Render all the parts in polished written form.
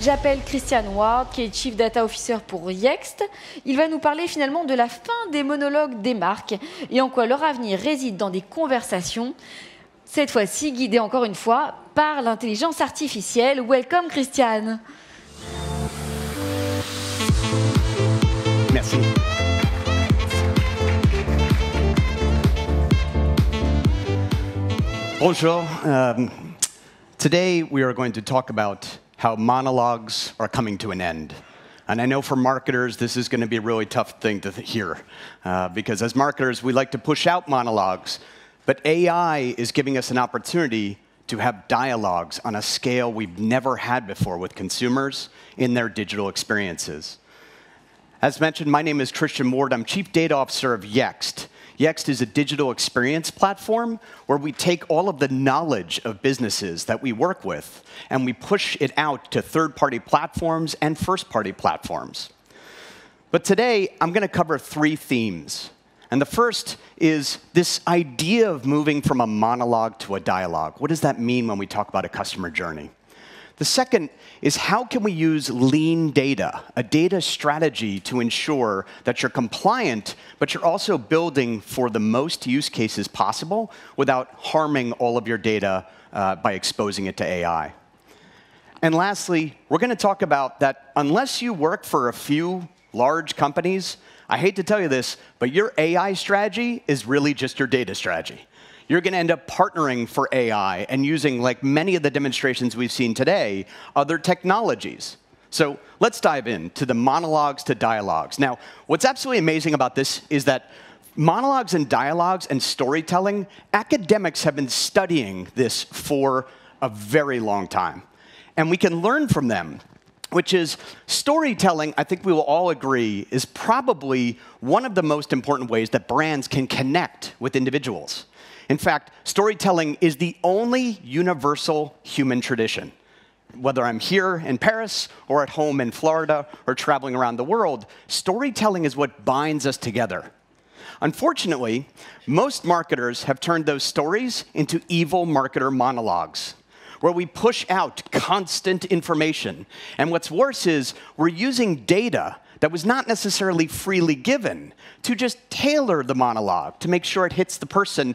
J'appelle Christian Ward, qui est Chief Data Officer pour Yext. Il va nous parler finalement de la fin des monologues des marques et en quoi leur avenir réside dans des conversations, cette fois-ci guidées encore une fois par l'intelligence artificielle. Welcome Christian. Merci. Bonjour. Today we are going to talk about how monologues are coming to an end. And I know for marketers, this is going to be a really tough thing to hear. Because as marketers, we like to push out monologues. But AI is giving us an opportunity to have dialogues on a scale we've never had before with consumers in their digital experiences. As mentioned, my name is Christian Ward. I'm Chief Data Officer of Yext. Yext is a digital experience platform where we take all of the knowledge of businesses that we work with and we push it out to third-party platforms and first-party platforms. But today, I'm going to cover 3 themes. And the first is this idea of moving from a monologue to a dialogue. What does that mean when we talk about a customer journey? The second is how can we use lean data, a data strategy to ensure that you're compliant, but you're also building for the most use cases possible without harming all of your data by exposing it to AI. And lastly, we're going to talk about that unless you work for a few large companies, I hate to tell you this, but your AI strategy is really just your data strategy. You're going to end up partnering for AI and using, like many of the demonstrations we've seen today, other technologies. So let's dive into the monologues to dialogues. Now, what's absolutely amazing about this is that monologues and dialogues and storytelling, academics have been studying this for a very long time. And we can learn from them, which is storytelling, I think we will all agree, is probably one of the most important ways that brands can connect with individuals. In fact, storytelling is the only universal human tradition. Whether I'm here in Paris or at home in Florida or traveling around the world, storytelling is what binds us together. Unfortunately, most marketers have turned those stories into evil marketer monologues, where we push out constant information. And what's worse is we're using data that was not necessarily freely given to just tailor the monologue to make sure it hits the person,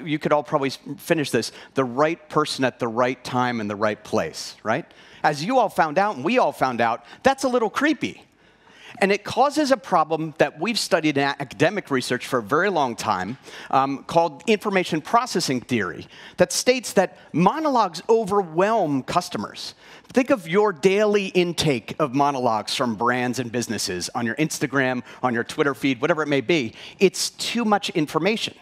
you could all probably finish this, the right person at the right time in the right place, right? As you all found out, and we all found out, that's a little creepy. And it causes a problem that we've studied in academic research for a very long time called information processing theory that states that monologues overwhelm customers. Think of your daily intake of monologues from brands and businesses on your Instagram, on your Twitter feed, whatever it may be. It's too much information.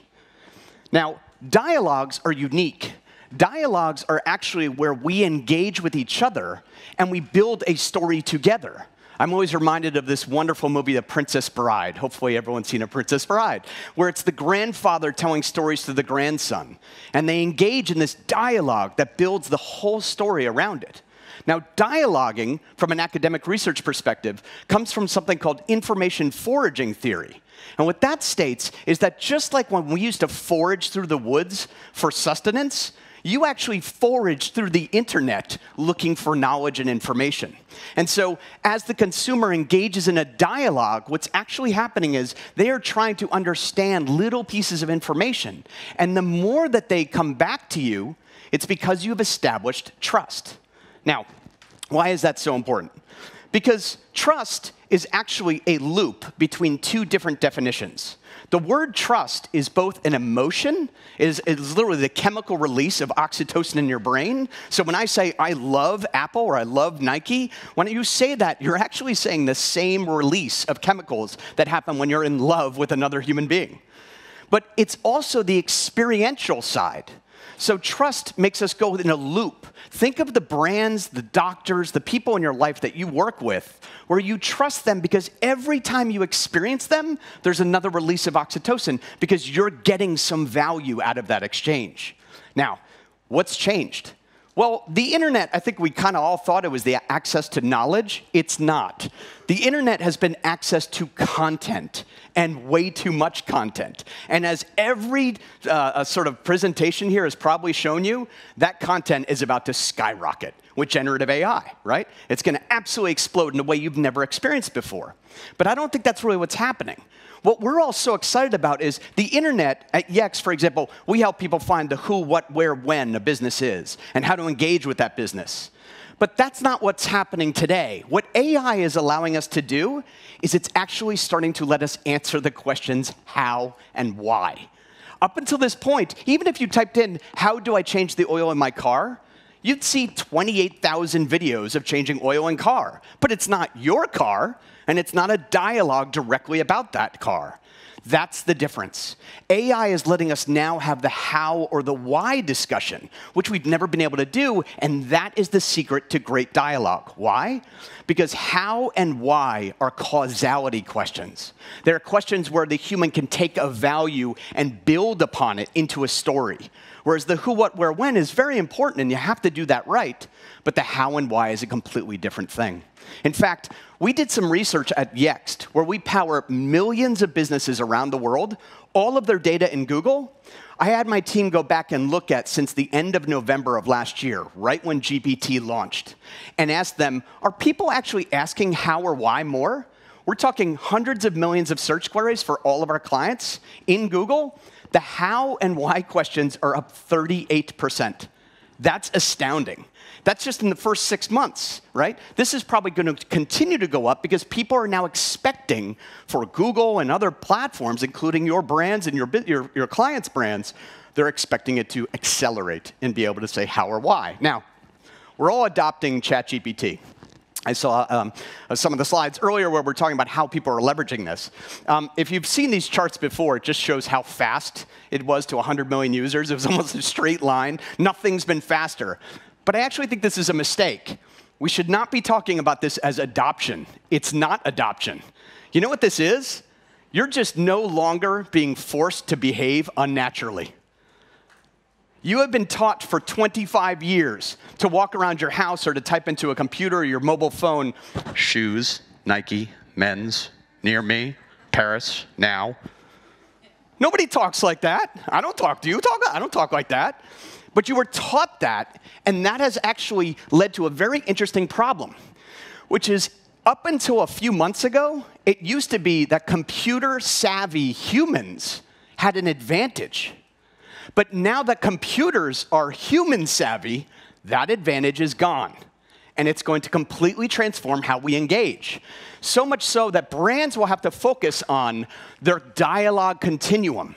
Now, dialogues are unique. Dialogues are actually where we engage with each other and we build a story together. I'm always reminded of this wonderful movie, The Princess Bride. Hopefully everyone's seen A Princess Bride, where it's the grandfather telling stories to the grandson. And they engage in this dialogue that builds the whole story around it. Now, dialoguing, from an academic research perspective, comes from something called information foraging theory. And what that states is that just like when we used to forage through the woods for sustenance, you actually forage through the internet looking for knowledge and information. And so as the consumer engages in a dialogue, what's actually happening is they are trying to understand little pieces of information. And the more that they come back to you, it's because you've established trust. Now, why is that so important? Because trust is actually a loop between 2 different definitions. The word trust is both an emotion, is literally the chemical release of oxytocin in your brain. So when I say, I love Apple or I love Nike, when you say that, you're actually saying the same release of chemicals that happen when you're in love with another human being. But it's also the experiential side. So trust makes us go in a loop. Think of the brands, the doctors, the people in your life that you work with, where you trust them because every time you experience them, there's another release of oxytocin because you're getting some value out of that exchange. Now, what's changed? Well, the internet, I think we kind of all thought it was the access to knowledge. It's not. The internet has been access to content, and way too much content. And as every sort of presentation here has probably shown you, that content is about to skyrocket with generative AI, right? It's going to absolutely explode in a way you've never experienced before. But I don't think that's really what's happening. What we're all so excited about is the internet. At Yext, for example, we help people find the who, what, where, when a business is, and how to engage with that business. But that's not what's happening today. What AI is allowing us to do is it's actually starting to let us answer the questions how and why. Up until this point, even if you typed in, how do I change the oil in my car, you'd see 28,000 videos of changing oil in car. But it's not your car, and it's not a dialogue directly about that car. That's the difference. AI is letting us now have the how or the why discussion, which we've never been able to do, and that is the secret to great dialogue. Why? Because how and why are causality questions. They're questions where the human can take a value and build upon it into a story. Whereas the who, what, where, when is very important, and you have to do that right, but the how and why is a completely different thing. In fact, we did some research at Yext, where we power millions of businesses around the world, all of their data in Google. I had my team go back and look at since the end of November of last year, right when GPT launched, and ask them, are people actually asking how or why more? We're talking hundreds of millions of search queries for all of our clients in Google. The how and why questions are up 38%. That's astounding. That's just in the first 6 months, right? This is probably going to continue to go up because people are now expecting for Google and other platforms, including your brands and your clients' brands, they're expecting it to accelerate and be able to say how or why. Now, we're all adopting ChatGPT. I saw some of the slides earlier where we're talking about how people are leveraging this. If you've seen these charts before, it just shows how fast it was to 100 million users. It was almost a straight line. Nothing's been faster. But I actually think this is a mistake. We should not be talking about this as adoption. It's not adoption. You know what this is? You're just no longer being forced to behave unnaturally. You have been taught for 25 years to walk around your house or to type into a computer or your mobile phone, shoes, Nike, men's, near me, Paris, now. Nobody talks like that. I don't talk to you. I don't talk like that. But you were taught that, and that has actually led to a very interesting problem, which is up until a few months ago, it used to be that computer-savvy humans had an advantage. But now that computers are human-savvy, that advantage is gone. And it's going to completely transform how we engage. So much so that brands will have to focus on their dialogue continuum.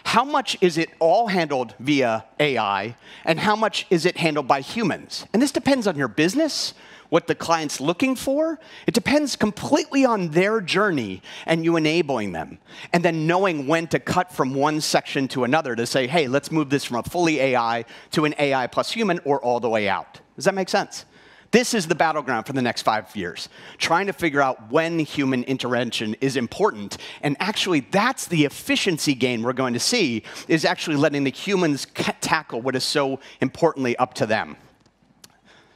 How much is it all handled via AI, and how much is it handled by humans? And this depends on your business, what the client's looking for. It depends completely on their journey and you enabling them. And then knowing when to cut from one section to another to say, hey, let's move this from a fully AI to an AI plus human or all the way out. Does that make sense? This is the battleground for the next 5 years, trying to figure out when human intervention is important. And actually, that's the efficiency gain we're going to see, is actually letting the humans tackle what is so importantly up to them.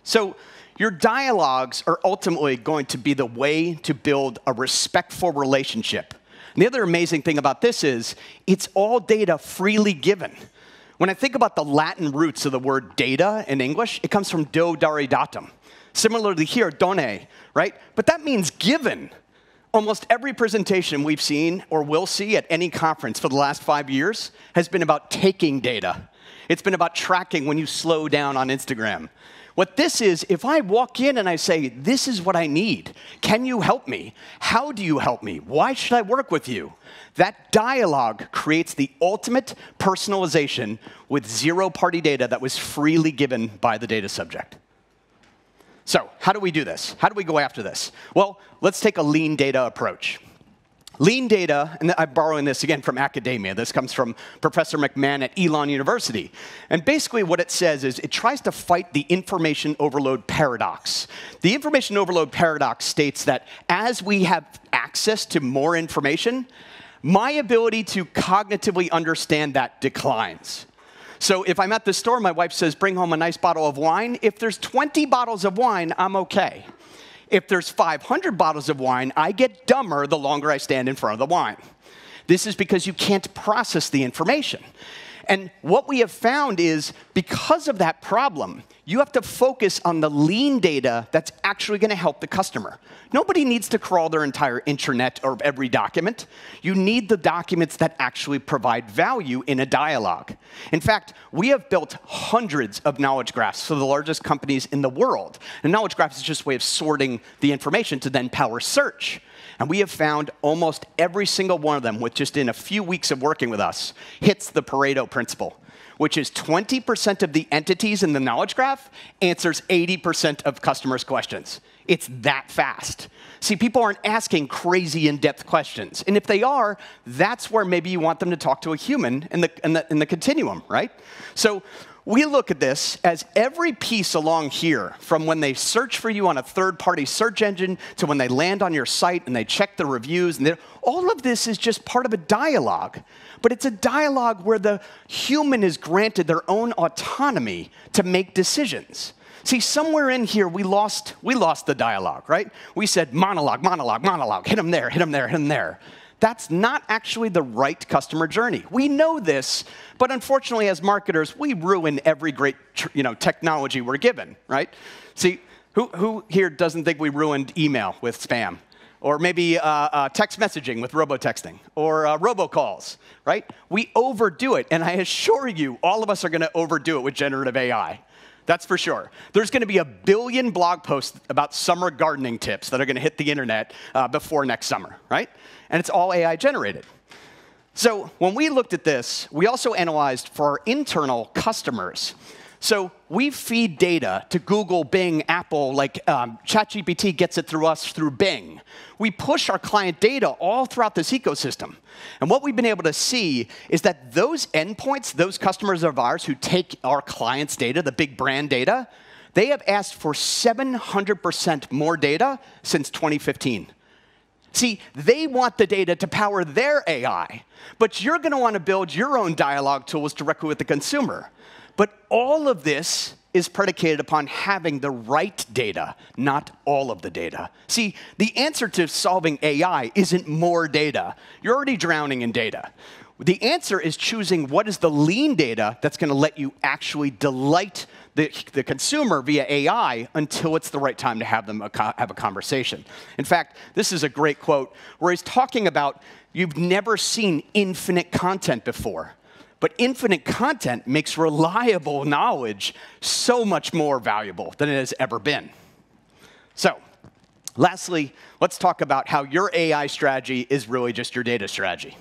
So your dialogues are ultimately going to be the way to build a respectful relationship. And the other amazing thing about this is it's all data freely given. When I think about the Latin roots of the word data in English, it comes from do, dare, datum. Similarly here, donnée, right? But that means given. Almost every presentation we've seen or will see at any conference for the last 5 years has been about taking data. It's been about tracking when you slow down on Instagram. What this is, if I walk in and I say, this is what I need, can you help me? How do you help me? Why should I work with you? That dialogue creates the ultimate personalization with zero-party data that was freely given by the data subject. So how do we do this? How do we go after this? Well, let's take a lean data approach. Lean data, and I'm borrowing this again from academia. This comes from Professor McMahon at Elon University. And basically what it says is it tries to fight the information overload paradox. The information overload paradox states that as we have access to more information, my ability to cognitively understand that declines. So if I'm at the store, my wife says, bring home a nice bottle of wine. If there's 20 bottles of wine, I'm okay. If there's 500 bottles of wine, I get dumber the longer I stand in front of the wine. This is because you can't process the information. And what we have found is, because of that problem, you have to focus on the lean data that's actually going to help the customer. Nobody needs to crawl their entire intranet or every document. You need the documents that actually provide value in a dialogue. In fact, we have built hundreds of knowledge graphs for the largest companies in the world. And knowledge graph is just a way of sorting the information to then power search. And we have found almost every single one of them, with just in a few weeks of working with us, hits the Pareto principle, which is 20% of the entities in the knowledge graph answers 80% of customers' questions. It's that fast. See, people aren't asking crazy in-depth questions. And if they are, that's where maybe you want them to talk to a human in the continuum, right? So we look at this as every piece along here, from when they search for you on a third-party search engine to when they land on your site and they check the reviews, and all of this is just part of a dialogue. But it's a dialogue where the human is granted their own autonomy to make decisions. See, somewhere in here, we lost the dialogue, right? We said monologue, monologue, monologue, hit them there, hit them there, hit them there. That's not actually the right customer journey. We know this, but unfortunately, as marketers, we ruin every great technology we're given, right? See, who here doesn't think we ruined email with spam? Or maybe text messaging with robo-texting, or robocalls, right? We overdo it, and I assure you, all of us are going to overdo it with generative AI. That's for sure. There's going to be 1 billion blog posts about summer gardening tips that are going to hit the internet before next summer, right? And it's all AI generated. So when we looked at this, we also analyzed for our internal customers. So we feed data to Google, Bing, Apple, like ChatGPT gets it through us through Bing. We push our client data all throughout this ecosystem. And what we've been able to see is that those endpoints, those customers of ours who take our clients' data, the big brand data, they have asked for 700% more data since 2015. See, they want the data to power their AI, but you're going to want to build your own dialogue tools directly with the consumer. But all of this is predicated upon having the right data, not all of the data. See, the answer to solving AI isn't more data. You're already drowning in data. The answer is choosing what is the lean data that's going to let you actually delight the consumer via AI until it's the right time to have them have a conversation. In fact, this is a great quote where he's talking about, you've never seen infinite content before. But infinite content makes reliable knowledge so much more valuable than it has ever been. So, lastly, let's talk about how your AI strategy is really just your data strategy.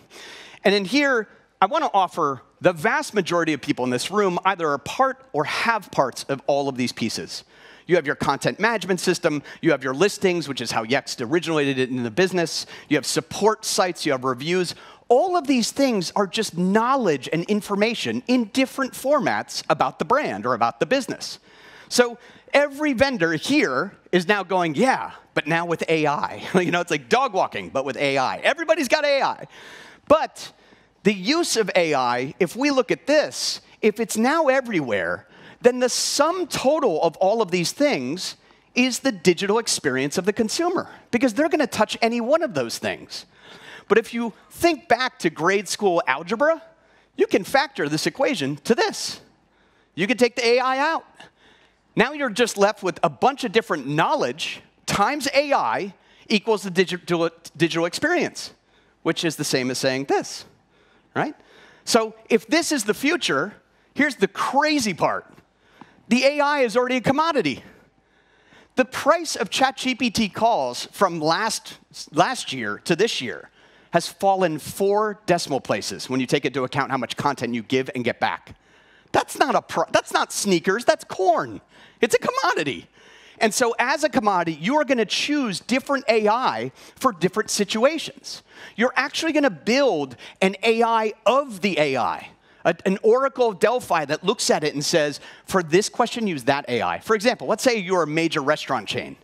And in here, I want to offer the vast majority of people in this room either are part or have parts of all of these pieces. You have your content management system, you have your listings, which is how Yext originated it in the business, you have support sites, you have reviews. All of these things are just knowledge and information in different formats about the brand or about the business. So every vendor here is now going, yeah, but now with AI. It's like dog walking, but with AI. Everybody's got AI. But the use of AI, if we look at this, if it's now everywhere, then the sum total of all of these things is the digital experience of the consumer, because they're going to touch any one of those things. But if you think back to grade school algebra, you can factor this equation to this. You can take the AI out. Now you're just left with a bunch of different knowledge times AI equals the digital experience, which is the same as saying this, right? So if this is the future, here's the crazy part. The AI is already a commodity. The price of ChatGPT calls from last year to this year has fallen 4 decimal places when you take into account how much content you give and get back. That's not sneakers, that's corn. It's a commodity. And so as a commodity, you are going to choose different AI for different situations. You're actually going to build an AI of the AI, an Oracle of Delphi that looks at it and says, for this question, use that AI. For example, let's say you're a major restaurant chain,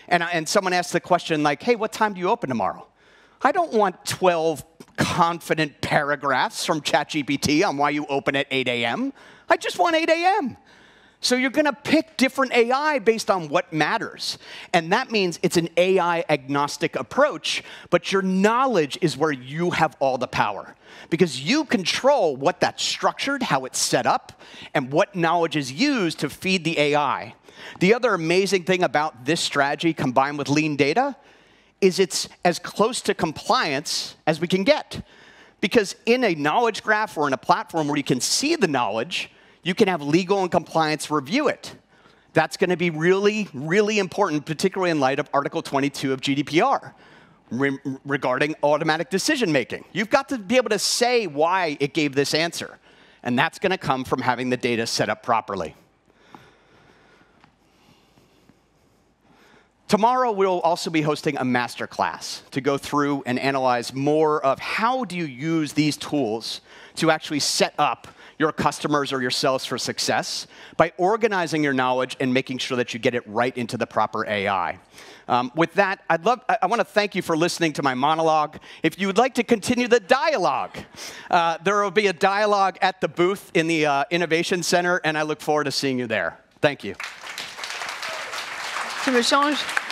and someone asks the question like, hey, what time do you open tomorrow? I don't want 12 confident paragraphs from ChatGPT on why you open at 8 a.m. I just want 8 a.m. So you're going to pick different AI based on what matters. And that means it's an AI-agnostic approach, but your knowledge is where you have all the power. Because you control what that's structured, how it's set up, and what knowledge is used to feed the AI. The other amazing thing about this strategy combined with lean data is it's as close to compliance as we can get. Because in a knowledge graph or in a platform where you can see the knowledge, you can have legal and compliance review it. That's going to be really, really important, particularly in light of Article 22 of GDPR regarding automatic decision making. You've got to be able to say why it gave this answer. And that's going to come from having the data set up properly. Tomorrow, we'll also be hosting a masterclass to go through and analyze more of how do you use these tools to actually set up your customers or yourselves for success by organizing your knowledge and making sure that you get it right into the proper AI. With that, I want to thank you for listening to my monologue. If you would like to continue the dialogue, there will be a dialogue at the booth in the Innovation Center, and I look forward to seeing you there. Thank you. Je me change.